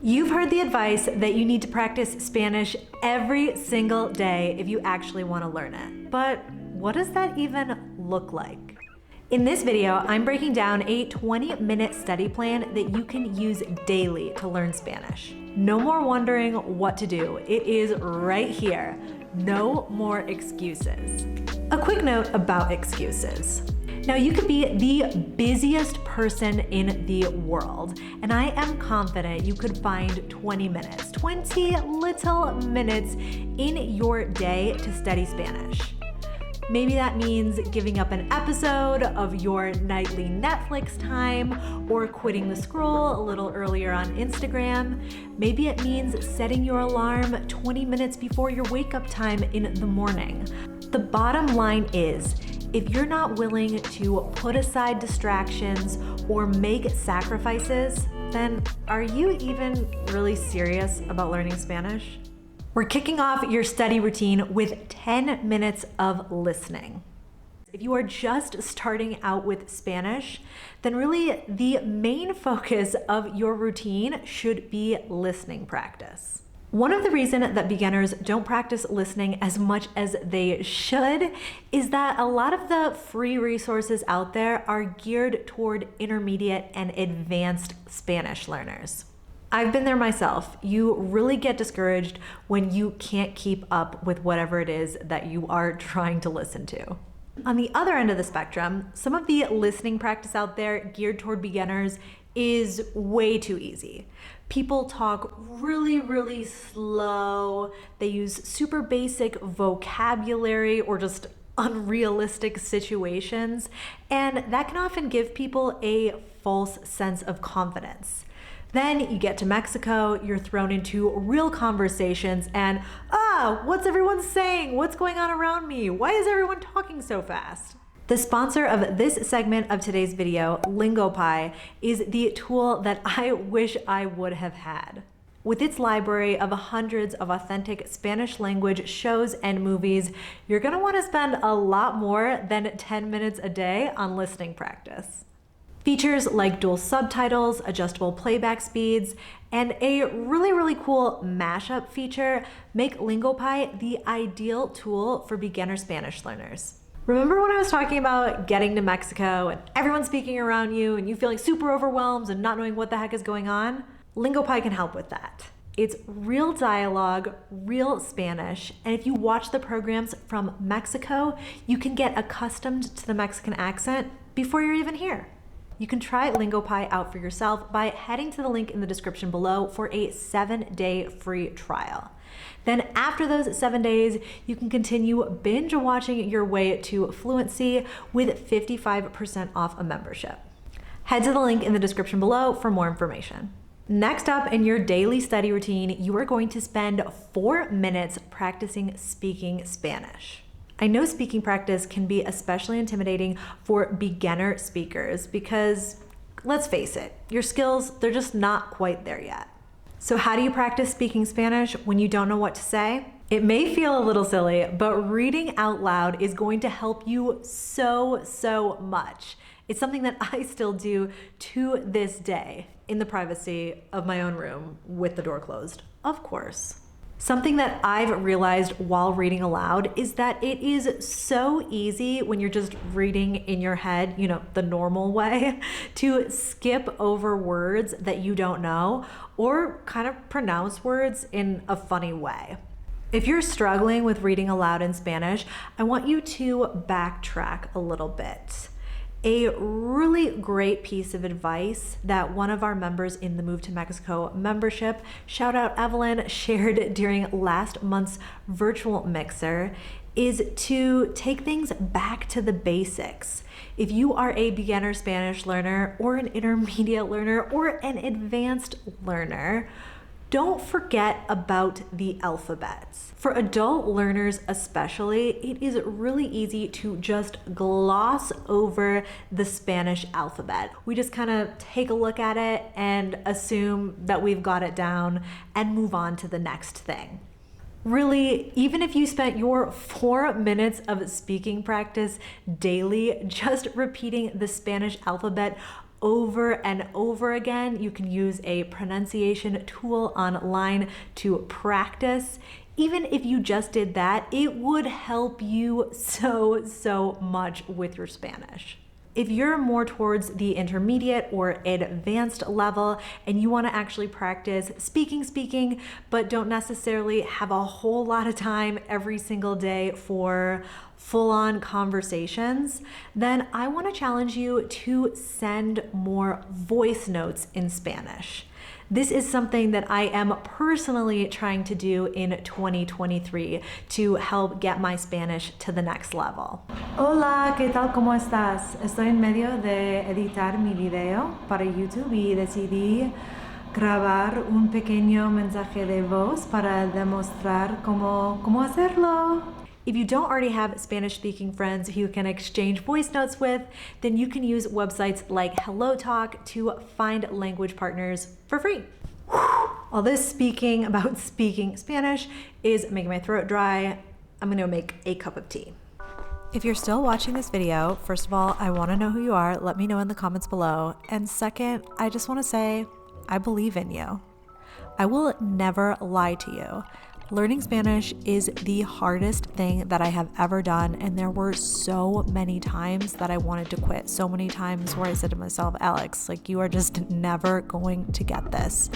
You've heard the advice that you need to practice Spanish every single day if you actually want to learn it. But what does that even look like? In this video, I'm breaking down a 20-minute study plan that you can use daily to learn Spanish. No more wondering what to do. It is right here. No more excuses. A quick note about excuses. Now, you could be the busiest person in the world, and I am confident you could find 20 little minutes in your day to study Spanish. Maybe that means giving up an episode of your nightly Netflix time or quitting the scroll a little earlier on Instagram. Maybe it means setting your alarm 20 minutes before your wake-up time in the morning. The bottom line is, if you're not willing to put aside distractions or make sacrifices, then are you even really serious about learning Spanish? We're kicking off your study routine with 10 minutes of listening. If you are just starting out with Spanish, then really the main focus of your routine should be listening practice. One of the reasons that beginners don't practice listening as much as they should is that a lot of the free resources out there are geared toward intermediate and advanced Spanish learners. I've been there myself. You really get discouraged when you can't keep up with whatever it is that you are trying to listen to. On the other end of the spectrum, some of the listening practice out there geared toward beginners is way too easy. People talk really slow. They use super basic vocabulary or just unrealistic situations, and that can often give people a false sense of confidence. Then you get to Mexico, you're thrown into real conversations and, what's everyone saying? What's going on around me? Why is everyone talking so fast? The sponsor of this segment of today's video, Lingopie, is the tool that I wish I would have had. With its library of hundreds of authentic Spanish language shows and movies, you're gonna wanna spend a lot more than 10 minutes a day on listening practice. Features like dual subtitles, adjustable playback speeds, and a really cool mashup feature make Lingopie the ideal tool for beginner Spanish learners. Remember when I was talking about getting to Mexico and everyone speaking around you and you feeling super overwhelmed and not knowing what the heck is going on? Lingopie can help with that. It's real dialogue, real Spanish, and if you watch the programs from Mexico, you can get accustomed to the Mexican accent before you're even here. You can try Lingopie out for yourself by heading to the link in the description below for a 7-day free trial. Then after those 7 days, you can continue binge watching your way to fluency with 55% off a membership. Head to the link in the description below for more information. Next up in your daily study routine, you are going to spend 4 minutes practicing speaking Spanish. I know speaking practice can be especially intimidating for beginner speakers because, let's face it, your skills, they're just not quite there yet. So how do you practice speaking Spanish when you don't know what to say? It may feel a little silly, but reading out loud is going to help you so much. It's something that I still do to this day in the privacy of my own room with the door closed, of course. Something that I've realized while reading aloud is that it is so easy when you're just reading in your head, the normal way, to skip over words that you don't know or kind of pronounce words in a funny way. If you're struggling with reading aloud in Spanish, I want you to backtrack a little bit. A really great piece of advice that one of our members in the Move to Mexico membership, shout out Evelyn, shared during last month's virtual mixer is to take things back to the basics. If you are a beginner Spanish learner or an intermediate learner or an advanced learner, don't forget about the alphabets. For adult learners especially, it is really easy to just gloss over the Spanish alphabet. We just kind of take a look at it and assume that we've got it down and move on to the next thing. Really, even if you spent your 4 minutes of speaking practice daily just repeating the Spanish alphabet over and over again. You can use a pronunciation tool online to practice. Even if you just did that, it would help you so much with your Spanish. If you're more towards the intermediate or advanced level and you want to actually practice speaking, but don't necessarily have a whole lot of time every single day for full-on conversations, then I want to challenge you to send more voice notes in Spanish. This is something that I am personally trying to do in 2023 to help get my Spanish to the next level. Hola, ¿qué tal? ¿Cómo estás? Estoy en medio de editar mi video para YouTube y decidí grabar un pequeño mensaje de voz para demostrar cómo hacerlo. If you don't already have Spanish-speaking friends who you can exchange voice notes with, then you can use websites like HelloTalk to find language partners for free. All this speaking about speaking Spanish is making my throat dry. I'm gonna make a cup of tea. If you're still watching this video, first of all, I wanna know who you are. Let me know in the comments below. And second, I just wanna say, I believe in you. I will never lie to you. Learning Spanish is the hardest thing that I have ever done, and there were so many times that I wanted to quit. So many times where I said to myself, Alex, like, you are just never going to get this.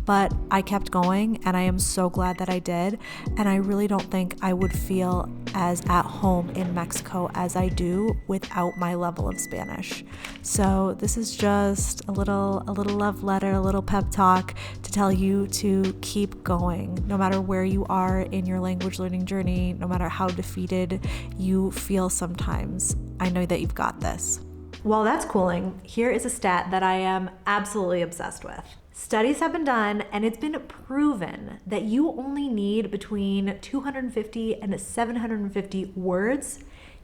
But I kept going, and I am so glad that I did. And I really don't think I would feel as at home in Mexico as I do without my level of Spanish. So this is just a little love letter, a little pep talk to tell you to keep going, no matter where you are in your language learning journey, no matter how defeated you feel sometimes. I know that you've got this. While that's cooling, here is a stat that I am absolutely obsessed with. Studies have been done, and it's been proven that you only need between 250 and 750 words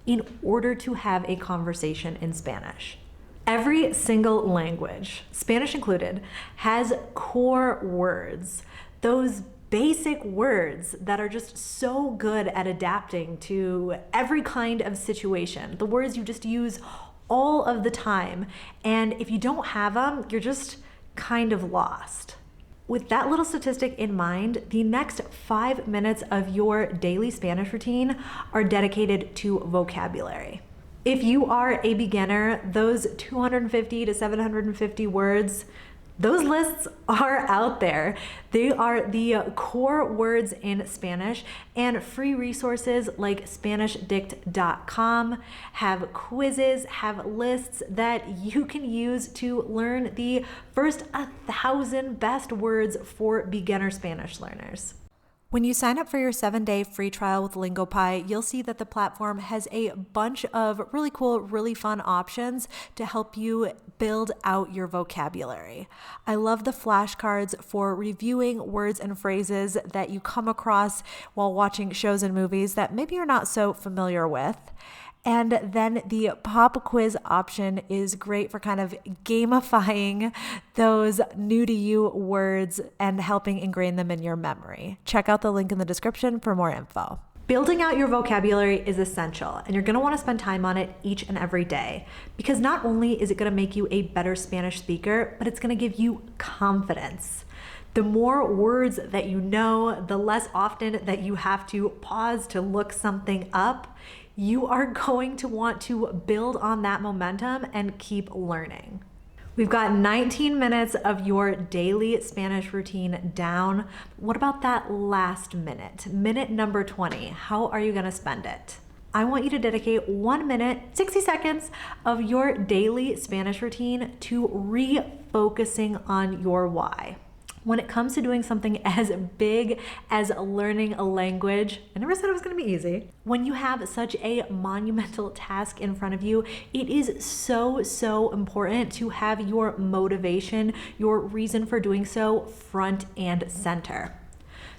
in order to have a conversation in Spanish. Every single language, Spanish included, has core words. Those basic words that are just so good at adapting to every kind of situation. The words you just use all of the time. And if you don't have them, you're just kind of lost. With that little statistic in mind, the next 5 minutes of your daily Spanish routine are dedicated to vocabulary. If you are a beginner, those 250 to 750 words, those lists are out there. They are the core words in Spanish, and free resources like SpanishDict.com have quizzes, have lists that you can use to learn the first 1,000 best words for beginner Spanish learners. When you sign up for your 7-day free trial with LingoPie, you'll see that the platform has a bunch of really cool, really fun options to help you build out your vocabulary. I love the flashcards for reviewing words and phrases that you come across while watching shows and movies that maybe you're not so familiar with. And then the pop quiz option is great for kind of gamifying those new to you words and helping ingrain them in your memory. Check out the link in the description for more info. Building out your vocabulary is essential, and you're going to want to spend time on it each and every day, because not only is it going to make you a better Spanish speaker, but it's going to give you confidence. The more words that you know, the less often that you have to pause to look something up. You are going to want to build on that momentum and keep learning. We've got 19 minutes of your daily Spanish routine down. What about that last minute? Minute number 20. How are you going to spend it? I want you to dedicate 1 minute, 60 seconds of your daily Spanish routine to refocusing on your why. When it comes to doing something as big as learning a language, I never said it was going to be easy. When you have such a monumental task in front of you, it is so important to have your motivation, your reason for doing so, front and center.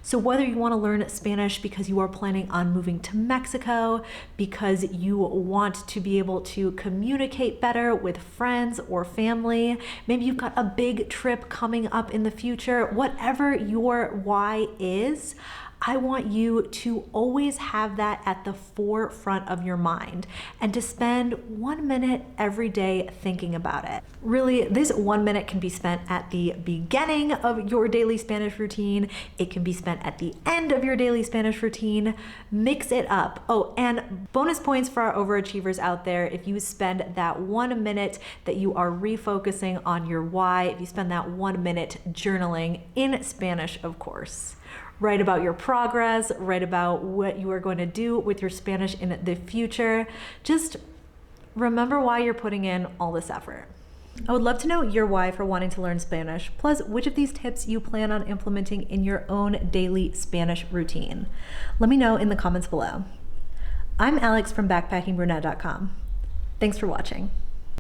So whether you want to learn Spanish because you are planning on moving to Mexico, because you want to be able to communicate better with friends or family, maybe you've got a big trip coming up in the future, whatever your why is, I want you to always have that at the forefront of your mind and to spend 1 minute every day thinking about it. Really, this 1 minute can be spent at the beginning of your daily Spanish routine. It can be spent at the end of your daily Spanish routine. Mix it up. Oh, and bonus points for our overachievers out there. If you spend that 1 minute that you are refocusing on your why, if you spend that 1 minute journaling in Spanish, of course. Write about your progress, write about what you are going to do with your Spanish in the future. Just remember why you're putting in all this effort. I would love to know your why for wanting to learn Spanish, plus which of these tips you plan on implementing in your own daily Spanish routine. Let me know in the comments below. I'm Alex from backpackingbrunette.com. Thanks for watching.